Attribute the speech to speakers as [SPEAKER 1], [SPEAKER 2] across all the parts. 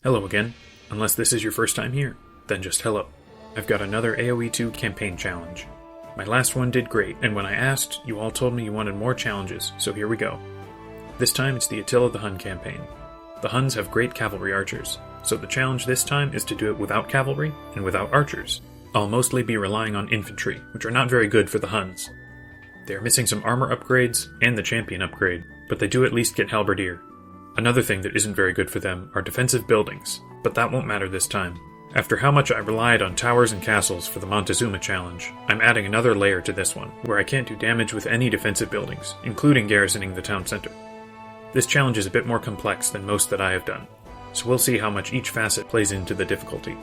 [SPEAKER 1] Hello again. Unless this is your first time here, then just hello. I've got another AoE 2 campaign challenge. My last one did great, and when I asked, you all told me you wanted more challenges, so here we go. This time it's the Attila the Hun campaign. The Huns have great cavalry archers, so the challenge this time is to do it without cavalry and without archers. I'll mostly be relying on infantry, which are not very good for the Huns. They are missing some armor upgrades and the champion upgrade, but they do at least get halberdier. Another thing that isn't very good for them are defensive buildings, but that won't matter this time. After how much I relied on towers and castles for the Montezuma challenge, I'm adding another layer to this one, where I can't do damage with any defensive buildings, including garrisoning the town center. This challenge is a bit more complex than most that I have done, so we'll see how much each facet plays into the difficulty.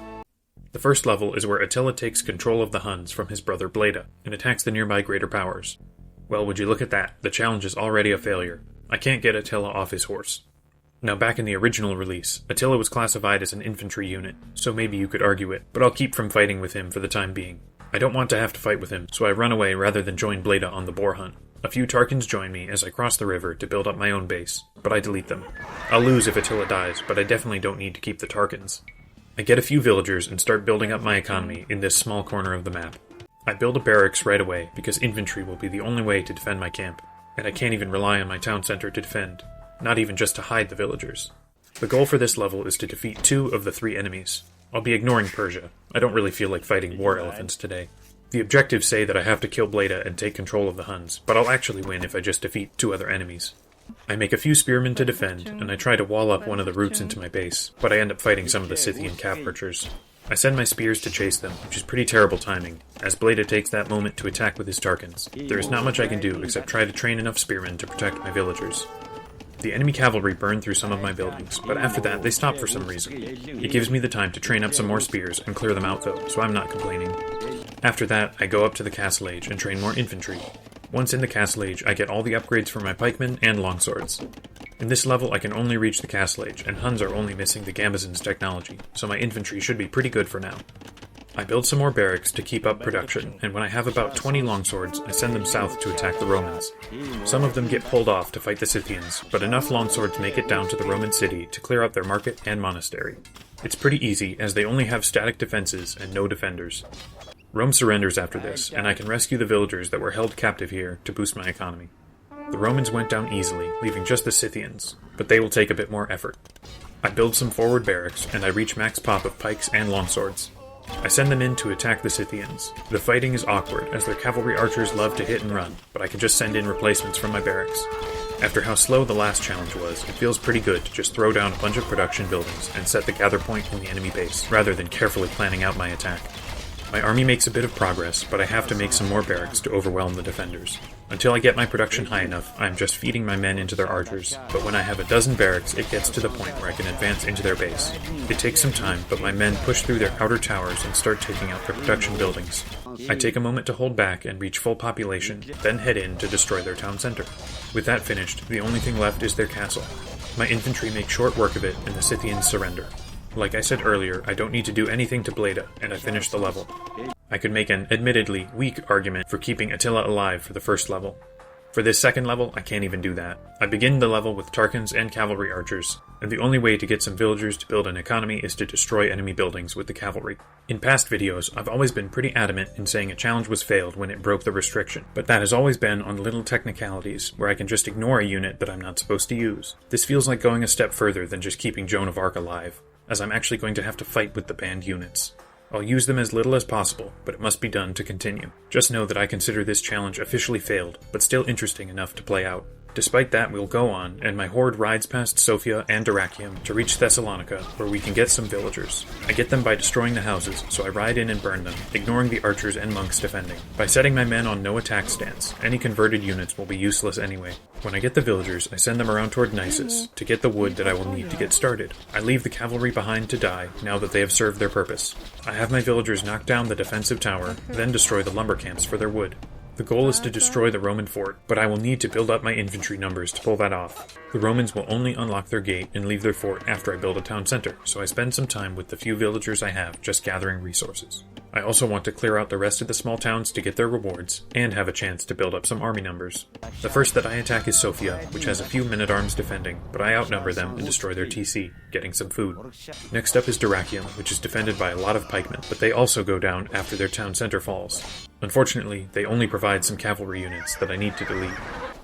[SPEAKER 1] The first level is where Attila takes control of the Huns from his brother Bleda, and attacks the nearby greater powers. Well, would you look at that, the challenge is already a failure. I can't get Attila off his horse. Now back in the original release, Attila was classified as an infantry unit, so maybe you could argue it, but I'll keep from fighting with him for the time being. I don't want to have to fight with him, so I run away rather than join Bleda on the boar hunt. A few Tarkans join me as I cross the river to build up my own base, but I delete them. I'll lose if Attila dies, but I definitely don't need to keep the Tarkans. I get a few villagers and start building up my economy in this small corner of the map. I build a barracks right away because infantry will be the only way to defend my camp, and I can't even rely on my town center to defend. Not even just to hide the villagers. The goal for this level is to defeat 2 of the 3 enemies. I'll be ignoring Persia. I don't really feel like fighting war elephants today. The objectives say that I have to kill Bleda and take control of the Huns, but I'll actually win if I just defeat 2 other enemies. I make a few spearmen to defend, and I try to wall up one of the routes into my base, but I end up fighting some of the Scythian cav archers. I send my spears to chase them, which is pretty terrible timing, as Bleda takes that moment to attack with his Tarkans. There is not much I can do except try to train enough spearmen to protect my villagers. The enemy cavalry burn through some of my buildings, but after that they stop for some reason. It gives me the time to train up some more spears and clear them out though, so I'm not complaining. After that, I go up to the Castle Age and train more infantry. Once in the Castle Age, I get all the upgrades for my pikemen and longswords. In this level, I can only reach the Castle Age, and Huns are only missing the Gambazon's technology, so my infantry should be pretty good for now. I build some more barracks to keep up production, and when I have about 20 longswords, I send them south to attack the Romans. Some of them get pulled off to fight the Scythians, but enough longswords make it down to the Roman city to clear out their market and monastery. It's pretty easy, as they only have static defenses and no defenders. Rome surrenders after this, and I can rescue the villagers that were held captive here to boost my economy. The Romans went down easily, leaving just the Scythians, but they will take a bit more effort. I build some forward barracks, and I reach max pop of pikes and longswords. I send them in to attack the Scythians. The fighting is awkward, as their cavalry archers love to hit and run, but I can just send in replacements from my barracks. After how slow the last challenge was, it feels pretty good to just throw down a bunch of production buildings and set the gather point in the enemy base, rather than carefully planning out my attack. My army makes a bit of progress, but I have to make some more barracks to overwhelm the defenders. Until I get my production high enough, I am just feeding my men into their archers, but when I have a dozen barracks, it gets to the point where I can advance into their base. It takes some time, but my men push through their outer towers and start taking out their production buildings. I take a moment to hold back and reach full population, then head in to destroy their town center. With that finished, the only thing left is their castle. My infantry make short work of it, and the Scythians surrender. Like I said earlier, I don't need to do anything to Bleda, and I finish the level. I could make an, admittedly, weak argument for keeping Attila alive for the first level. For this second level, I can't even do that. I begin the level with Tarkans and cavalry archers, and the only way to get some villagers to build an economy is to destroy enemy buildings with the cavalry. In past videos, I've always been pretty adamant in saying a challenge was failed when it broke the restriction, but that has always been on little technicalities where I can just ignore a unit that I'm not supposed to use. This feels like going a step further than just keeping Joan of Arc alive, as I'm actually going to have to fight with the banned units. I'll use them as little as possible, but it must be done to continue. Just know that I consider this challenge officially failed, but still interesting enough to play out. Despite that, we'll go on, and my horde rides past Sofia and Dyrrachium to reach Thessalonica, where we can get some villagers. I get them by destroying the houses, so I ride in and burn them, ignoring the archers and monks defending. By setting my men on no attack stance, any converted units will be useless anyway. When I get the villagers, I send them around toward Nisus, to get the wood that I will need to get started. I leave the cavalry behind to die, now that they have served their purpose. I have my villagers knock down the defensive tower, then destroy the lumber camps for their wood. The goal is to destroy the Roman fort, but I will need to build up my infantry numbers to pull that off. The Romans will only unlock their gate and leave their fort after I build a town center, so I spend some time with the few villagers I have just gathering resources. I also want to clear out the rest of the small towns to get their rewards, and have a chance to build up some army numbers. The first that I attack is Sofia, which has a few men-at-arms defending, but I outnumber them and destroy their TC, getting some food. Next up is Dyrrachium, which is defended by a lot of pikemen, but they also go down after their town center falls. Unfortunately, they only provide some cavalry units that I need to delete.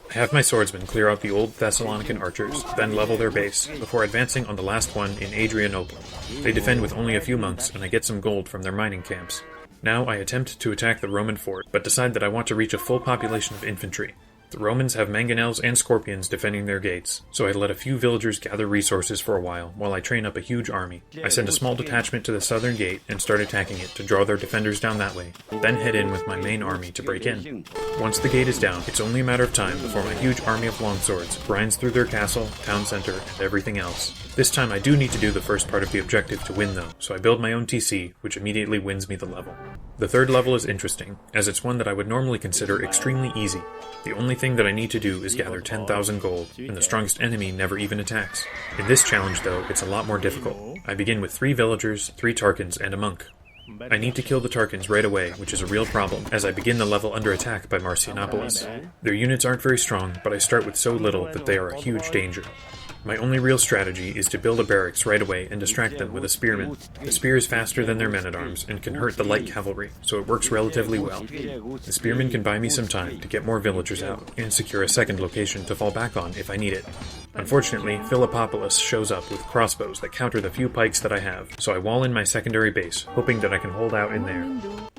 [SPEAKER 1] I have my swordsmen clear out the old Thessalonican archers, then level their base, before advancing on the last one in Adrianople. They defend with only a few monks, and I get some gold from their mining camps. Now I attempt to attack the Roman fort, but decide that I want to reach a full population of infantry. The Romans have mangonels and scorpions defending their gates, so I let a few villagers gather resources for a while I train up a huge army. I send a small detachment to the southern gate and start attacking it to draw their defenders down that way, then head in with my main army to break in. Once the gate is down, it's only a matter of time before my huge army of longswords grinds through their castle, town center, and everything else. This time I do need to do the first part of the objective to win though, so I build my own TC, which immediately wins me the level. The third level is interesting, as it's one that I would normally consider extremely easy. The only thing that I need to do is gather 10,000 gold, and the strongest enemy never even attacks. In this challenge though, it's a lot more difficult. I begin with 3 villagers, 3 Tarkans, and a monk. I need to kill the Tarkans right away, which is a real problem, as I begin the level under attack by Marcianopolis. Their units aren't very strong, but I start with so little that they are a huge danger. My only real strategy is to build a barracks right away and distract them with a spearman. The spear is faster than their men-at-arms and can hurt the light cavalry, so it works relatively well. The spearman can buy me some time to get more villagers out and secure a second location to fall back on if I need it. Unfortunately, Philippopolis shows up with crossbows that counter the few pikes that I have, so I wall in my secondary base, hoping that I can hold out in there.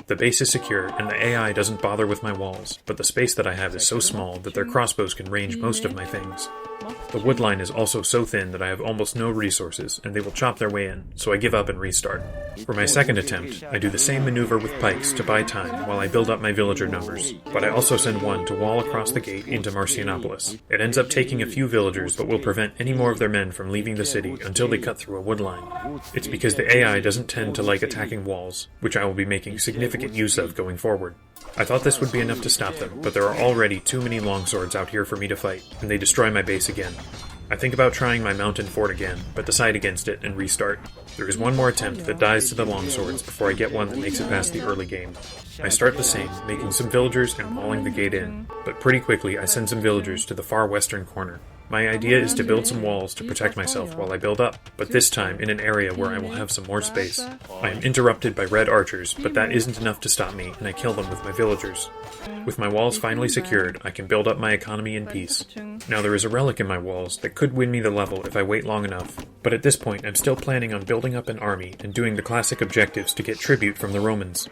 [SPEAKER 1] The base is secure, and the AI doesn't bother with my walls, but the space that I have is so small that their crossbows can range most of my things. The wood line is also so thin that I have almost no resources, and they will chop their way in, so I give up and restart. For my second attempt, I do the same maneuver with pikes to buy time while I build up my villager numbers, but I also send one to wall across the gate into Marcianopolis. It ends up taking a few villagers, but will prevent any more of their men from leaving the city until they cut through a wood line. It's because the AI doesn't tend to like attacking walls, which I will be making significant use of going forward. I thought this would be enough to stop them, but there are already too many longswords out here for me to fight, and they destroy my base again. I think about trying my mountain fort again, but decide against it and restart. There is one more attempt that dies to the longswords before I get one that makes it past the early game. I start the same, making some villagers and walling the gate in, but pretty quickly I send some villagers to the far western corner. My idea is to build some walls to protect myself while I build up, but this time in an area where I will have some more space. I am interrupted by red archers, but that isn't enough to stop me, and I kill them with my villagers. With my walls finally secured, I can build up my economy in peace. Now there is a relic in my walls that could win me the level if I wait long enough, but at this point I'm still planning on building up an army and doing the classic objectives to get tribute from the Romans.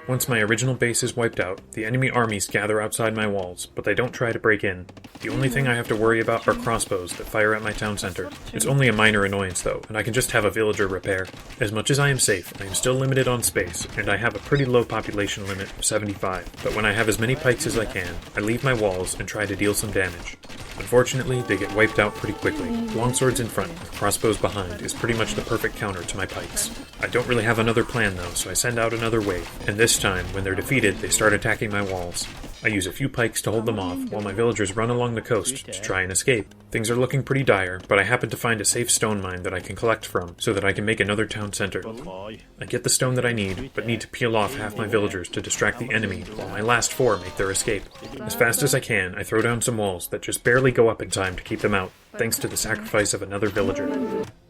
[SPEAKER 1] Once my original base is wiped out, the enemy armies gather outside my walls, but they don't try to break in. The only thing I have to worry about are crossbows that fire at my town center. It's only a minor annoyance though, and I can just have a villager repair. As much as I am safe, I am still limited on space, and I have a pretty low population limit of 75, but when I have as many pikes as I can, I leave my walls and try to deal some damage. Unfortunately, they get wiped out pretty quickly. Longswords in front, with crossbows behind, is pretty much the perfect counter to my pikes. I don't really have another plan though, so I send out another wave, and this time, when they're defeated, they start attacking my walls. I use a few pikes to hold them off, while my villagers run along the coast to try and escape. Things are looking pretty dire, but I happen to find a safe stone mine that I can collect from, so that I can make another town center. I get the stone that I need, but need to peel off half my villagers to distract the enemy, while my last 4 make their escape. As fast as I can, I throw down some walls that just barely go up in time to keep them out, thanks to the sacrifice of another villager.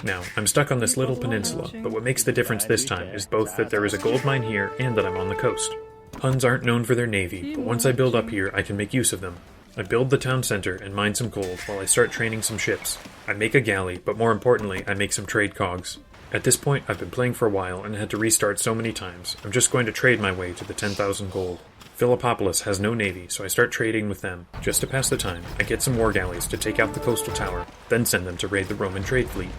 [SPEAKER 1] Now, I'm stuck on this little peninsula, but what makes the difference this time is both that there is a gold mine here and that I'm on the coast. Huns aren't known for their navy, but once I build up here, I can make use of them. I build the town center and mine some gold while I start training some ships. I make a galley, but more importantly, I make some trade cogs. At this point, I've been playing for a while and had to restart so many times, I'm just going to trade my way to the 10,000 gold. Philippopolis has no navy, so I start trading with them. Just to pass the time, I get some war galleys to take out the coastal tower, then send them to raid the Roman trade fleet.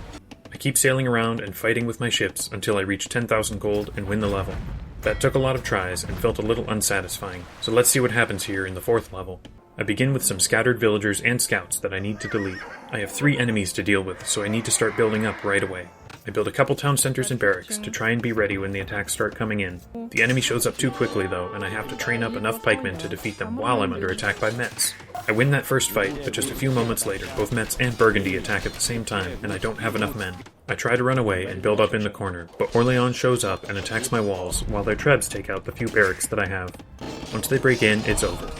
[SPEAKER 1] I keep sailing around and fighting with my ships until I reach 10,000 gold and win the level. That took a lot of tries and felt a little unsatisfying, so let's see what happens here in the 4th level. I begin with some scattered villagers and scouts that I need to delete. I have 3 enemies to deal with, so I need to start building up right away. I build a couple town centers and barracks to try and be ready when the attacks start coming in. The enemy shows up too quickly though, and I have to train up enough pikemen to defeat them while I'm under attack by Mets. I win that first fight, but just a few moments later, both Mets and Burgundy attack at the same time, and I don't have enough men. I try to run away and build up in the corner, but Orléans shows up and attacks my walls, while their trebs take out the few barracks that I have. Once they break in, it's over.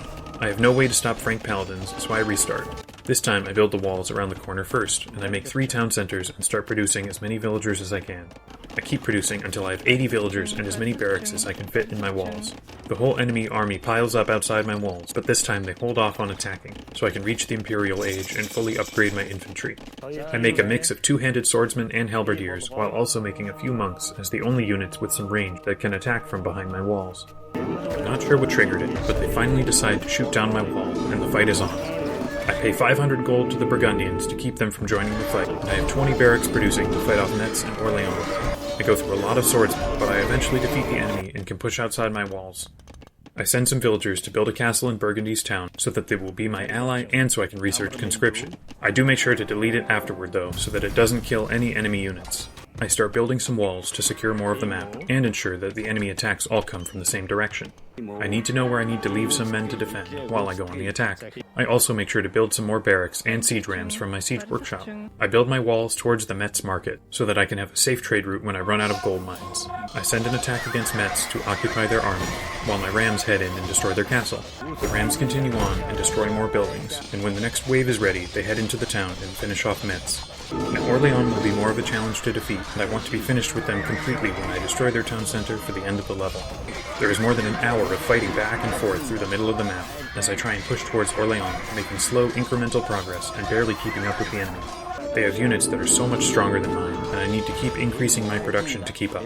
[SPEAKER 1] I have no way to stop Frank Paladins, so I restart. This time I build the walls around the corner first, and I make 3 town centers and start producing as many villagers as I can. I keep producing until I have 80 villagers and as many barracks as I can fit in my walls. The whole enemy army piles up outside my walls, but this time they hold off on attacking, so I can reach the Imperial Age and fully upgrade my infantry. I make a mix of 2-handed swordsmen and halberdiers, while also making a few monks as the only units with some range that can attack from behind my walls. I'm not sure what triggered it, but they finally decide to shoot down my wall, and the fight is on. I pay 500 gold to the Burgundians to keep them from joining the fight, and I have 20 barracks producing to fight off Metz and Orléans. I go through a lot of swordsmen, but I eventually defeat the enemy and can push outside my walls. I send some villagers to build a castle in Burgundy's town so that they will be my ally and so I can research conscription. I do make sure to delete it afterward though, so that it doesn't kill any enemy units. I start building some walls to secure more of the map, and ensure that the enemy attacks all come from the same direction. I need to know where I need to leave some men to defend while I go on the attack. I also make sure to build some more barracks and siege rams from my siege workshop. I build my walls towards the Metz market, so that I can have a safe trade route when I run out of gold mines. I send an attack against Metz to occupy their army, while my rams head in and destroy their castle. The rams continue on and destroy more buildings, and when the next wave is ready, they head into the town and finish off Metz. Now Orléans will be more of a challenge to defeat, and I want to be finished with them completely when I destroy their town center for the end of the level. There is more than an hour of fighting back and forth through the middle of the map, as I try and push towards Orléans, making slow incremental progress and barely keeping up with the enemy. They have units that are so much stronger than mine, and I need to keep increasing my production to keep up.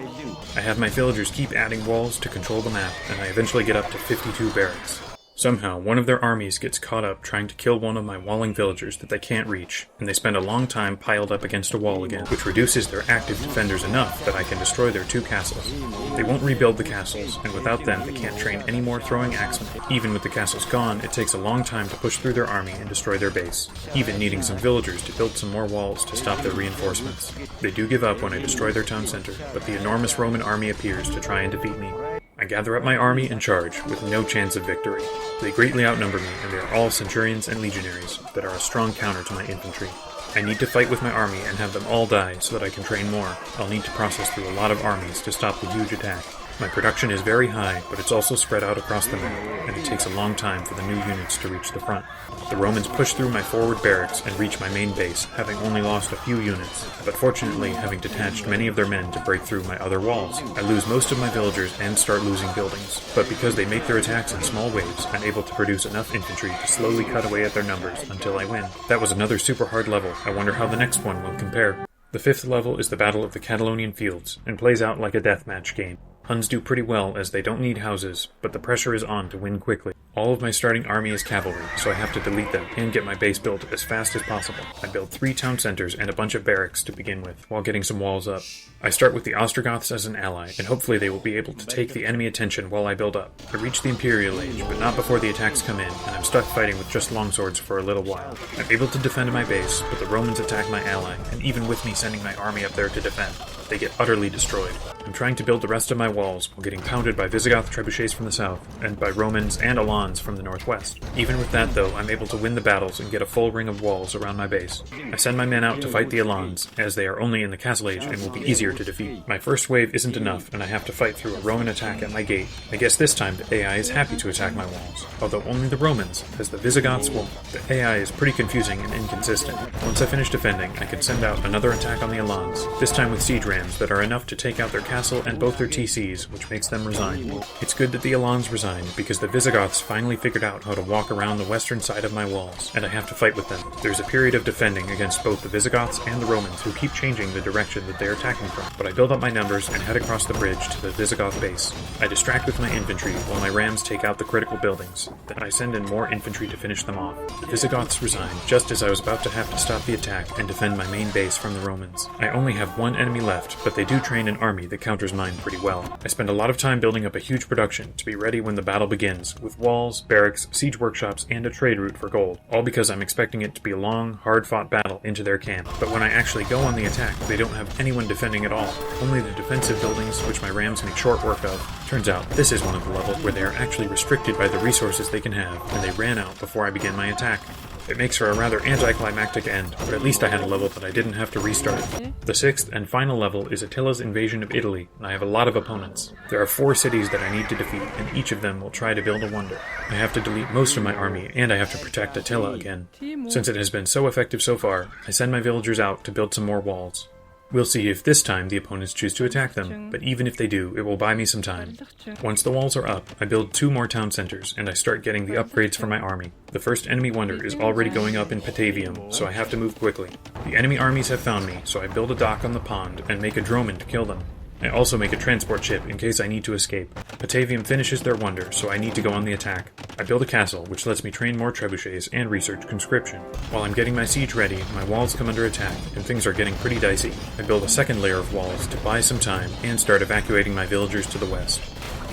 [SPEAKER 1] I have my villagers keep adding walls to control the map, and I eventually get up to 52 barracks. Somehow, one of their armies gets caught up trying to kill one of my walling villagers that they can't reach, and they spend a long time piled up against a wall again, which reduces their active defenders enough that I can destroy their 2 castles. They won't rebuild the castles, and without them they can't train any more throwing axemen. Even with the castles gone, it takes a long time to push through their army and destroy their base, even needing some villagers to build some more walls to stop their reinforcements. They do give up when I destroy their town center, but the enormous Roman army appears to try and defeat me. I gather up my army and charge, with no chance of victory. They greatly outnumber me, and they are all centurions and legionaries that are a strong counter to my infantry. I need to fight with my army and have them all die so that I can train more. I'll need to process through a lot of armies to stop the huge attack. My production is very high, but it's also spread out across the map, and it takes a long time for the new units to reach the front. The Romans push through my forward barracks and reach my main base, having only lost a few units, but fortunately having detached many of their men to break through my other walls. I lose most of my villagers and start losing buildings, but because they make their attacks in small waves, I'm able to produce enough infantry to slowly cut away at their numbers until I win. That was another super hard level. I wonder how the next one will compare. The 5th level is the Battle of the Catalonian Fields, and plays out like a deathmatch game. Huns do pretty well as they don't need houses, but the pressure is on to win quickly. All of my starting army is cavalry, so I have to delete them and get my base built as fast as possible. I build 3 town centers and a bunch of barracks to begin with, while getting some walls up. I start with the Ostrogoths as an ally, and hopefully they will be able to take the enemy attention while I build up. I reach the Imperial Age, but not before the attacks come in, and I'm stuck fighting with just longswords for a little while. I'm able to defend my base, but the Romans attack my ally, and even with me sending my army up there to defend, they get utterly destroyed. I'm trying to build the rest of my walls while getting pounded by Visigoth trebuchets from the south, and by Romans and Alans from the northwest. Even with that though, I'm able to win the battles and get a full ring of walls around my base. I send my men out to fight the Alans, as they are only in the Castle Age and will be easier to defeat. My first wave isn't enough, and I have to fight through a Roman attack at my gate. I guess this time the AI is happy to attack my walls, although only the Romans, as the Visigoths won't. The AI is pretty confusing and inconsistent. Once I finish defending, I can send out another attack on the Alans, this time with siege rams that are enough to take out their castle and both their TCs, which makes them resign. It's good that the Alans resigned, because the Visigoths finally figured out how to walk around the western side of my walls, and I have to fight with them. There's a period of defending against both the Visigoths and the Romans who keep changing the direction that they're attacking from, but I build up my numbers and head across the bridge to the Visigoth base. I distract with my infantry while my rams take out the critical buildings. Then I send in more infantry to finish them off. The Visigoths resigned just as I was about to have to stop the attack and defend my main base from the Romans. I only have one enemy left, but they do train an army that counters mine pretty well. I spend a lot of time building up a huge production to be ready when the battle begins, with walls, barracks, siege workshops, and a trade route for gold, all because I'm expecting it to be a long, hard-fought battle into their camp. But when I actually go on the attack, they don't have anyone defending at all, only the defensive buildings, which my rams make short work of. Turns out, this is one of the levels where they are actually restricted by the resources they can have, and they ran out before I began my attack. It makes for a rather anticlimactic end, but at least I had a level that I didn't have to restart. The sixth and final level is Attila's invasion of Italy, and I have a lot of opponents. There are 4 cities that I need to defeat, and each of them will try to build a wonder. I have to delete most of my army, and I have to protect Attila again. Since it has been so effective so far, I send my villagers out to build some more walls. We'll see if this time the opponents choose to attack them, but even if they do, it will buy me some time. Once the walls are up, I build 2 more town centers, and I start getting the upgrades for my army. The first enemy wonder is already going up in Patavium, so I have to move quickly. The enemy armies have found me, so I build a dock on the pond and make a droman to kill them. I also make a transport ship in case I need to escape. Patavium finishes their wonder, so I need to go on the attack. I build a castle, which lets me train more trebuchets and research conscription. While I'm getting my siege ready, my walls come under attack, and things are getting pretty dicey. I build a second layer of walls to buy some time, and start evacuating my villagers to the west.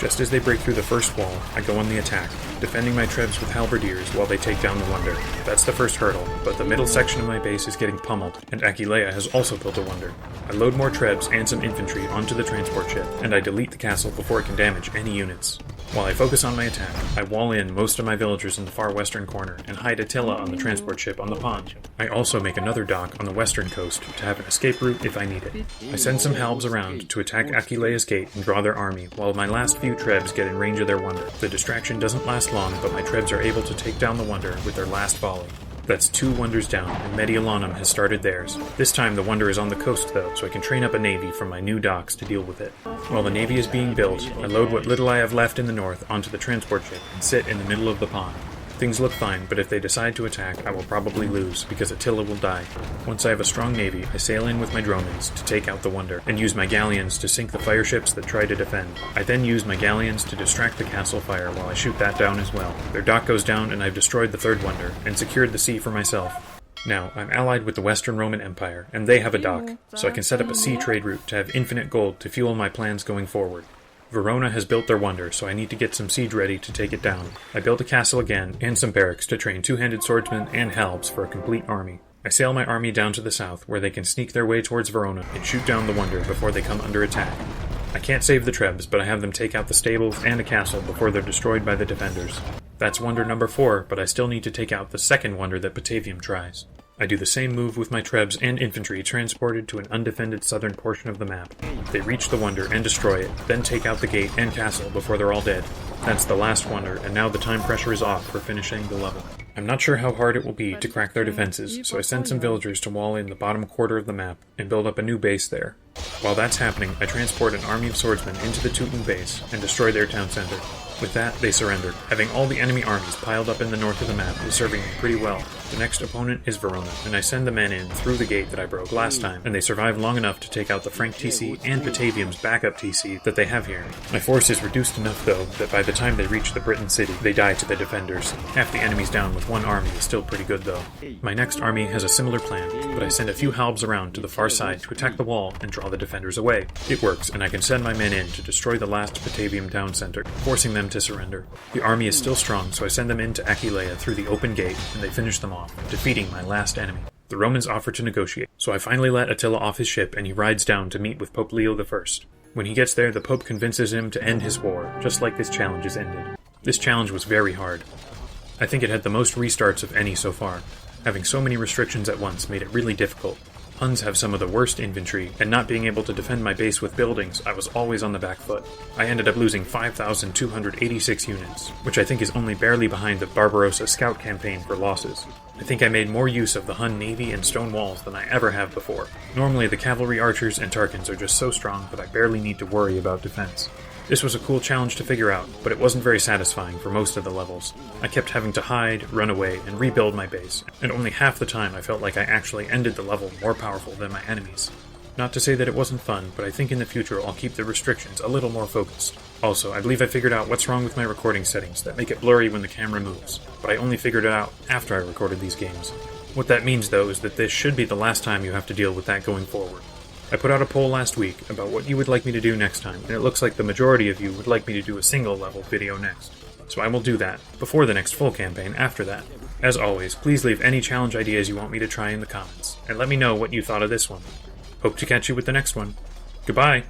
[SPEAKER 1] Just as they break through the first wall, I go on the attack, defending my trebs with halberdiers while they take down the wonder. That's the first hurdle, but the middle section of my base is getting pummeled, and Attila has also built a wonder. I load more trebs and some infantry onto the transport ship, and I delete the castle before it can damage any units. While I focus on my attack, I wall in most of my villagers in the far western corner and hide Attila on the transport ship on the pond. I also make another dock on the western coast to have an escape route if I need it. I send some halbs around to attack Aquileia's gate and draw their army, while my last few trebs get in range of their wonder. The distraction doesn't last long, but my trebs are able to take down the wonder with their last volley. That's 2 wonders down, and Mediolanum has started theirs. This time the wonder is on the coast though, so I can train up a navy from my new docks to deal with it. While the navy is being built, I load what little I have left in the north onto the transport ship and sit in the middle of the pond. Things look fine, but if they decide to attack, I will probably lose, because Attila will die. Once I have a strong navy, I sail in with my dromans to take out the wonder, and use my galleons to sink the fire ships that try to defend. I then use my galleons to distract the castle fire while I shoot that down as well. Their dock goes down, and I've destroyed the third wonder, and secured the sea for myself. Now, I'm allied with the Western Roman Empire, and they have a dock, so I can set up a sea trade route to have infinite gold to fuel my plans going forward. Verona has built their wonder, so I need to get some siege ready to take it down. I build a castle again, and some barracks to train 2-handed swordsmen and halbs for a complete army. I sail my army down to the south, where they can sneak their way towards Verona and shoot down the wonder before they come under attack. I can't save the trebs, but I have them take out the stables and a castle before they're destroyed by the defenders. That's wonder number 4, but I still need to take out the second wonder that Patavium tries. I do the same move with my trebs and infantry transported to an undefended southern portion of the map. They reach the wonder and destroy it, then take out the gate and castle before they're all dead. That's the last wonder, and now the time pressure is off for finishing the level. I'm not sure how hard it will be to crack their defenses, so I send some villagers to wall in the bottom quarter of the map and build up a new base there. While that's happening, I transport an army of swordsmen into the Teuton base and destroy their town center. With that, they surrender. Having all the enemy armies piled up in the north of the map is serving me pretty well. The next opponent is Verona, and I send the men in through the gate that I broke last time, and they survive long enough to take out the Frank TC and Patavium's backup TC that they have here. My force is reduced enough, though, that by the time they reach the Britain city, they die to the defenders. Half the enemies down with one army is still pretty good, though. My next army has a similar plan, but I send a few halbs around to the far side to attack the wall and draw the defenders away. It works, and I can send my men in to destroy the last Patavium town center, forcing them to surrender. The army is still strong, so I send them into Aquileia through the open gate, and they finish them off, defeating my last enemy. The Romans offer to negotiate, so I finally let Attila off his ship and he rides down to meet with Pope Leo I. When he gets there, the Pope convinces him to end his war, just like this challenge is ended. This challenge was very hard. I think it had the most restarts of any so far. Having so many restrictions at once made it really difficult. Huns have some of the worst infantry, and not being able to defend my base with buildings, I was always on the back foot. I ended up losing 5,286 units, which I think is only barely behind the Barbarossa scout campaign for losses. I think I made more use of the Hun navy and stone walls than I ever have before. Normally the cavalry archers and Tarkans are just so strong that I barely need to worry about defense. This was a cool challenge to figure out, but it wasn't very satisfying for most of the levels. I kept having to hide, run away, and rebuild my base, and only half the time I felt like I actually ended the level more powerful than my enemies. Not to say that it wasn't fun, but I think in the future I'll keep the restrictions a little more focused. Also, I believe I figured out what's wrong with my recording settings that make it blurry when the camera moves, but I only figured it out after I recorded these games. What that means, though, is that this should be the last time you have to deal with that going forward. I put out a poll last week about what you would like me to do next time, and it looks like the majority of you would like me to do a single level video next. So I will do that, before the next full campaign after that. As always, please leave any challenge ideas you want me to try in the comments, and let me know what you thought of this one. Hope to catch you with the next one. Goodbye!